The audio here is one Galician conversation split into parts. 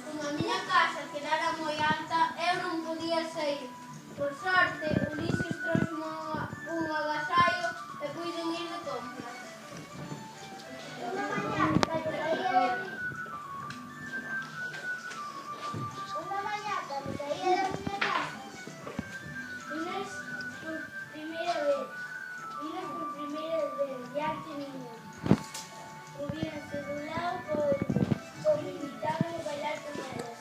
Como a miña casa quedara moi alta, eu non podía sair. Por sorte, Ulises trouxeme un agasallo e puiden ir de compras. Unha mañá, cando saía da miña casa, Inés por primeira vez, diante miña. Movíanse dun lado para outro, como invitaban a bailar con elas.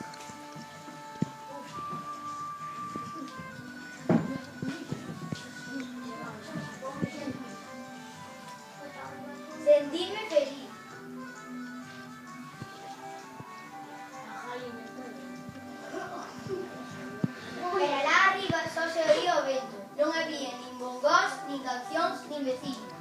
Sentime feliz. Pero alá arriba só se oía o vento. Non había nin bongós, nin cancións, nin veciños.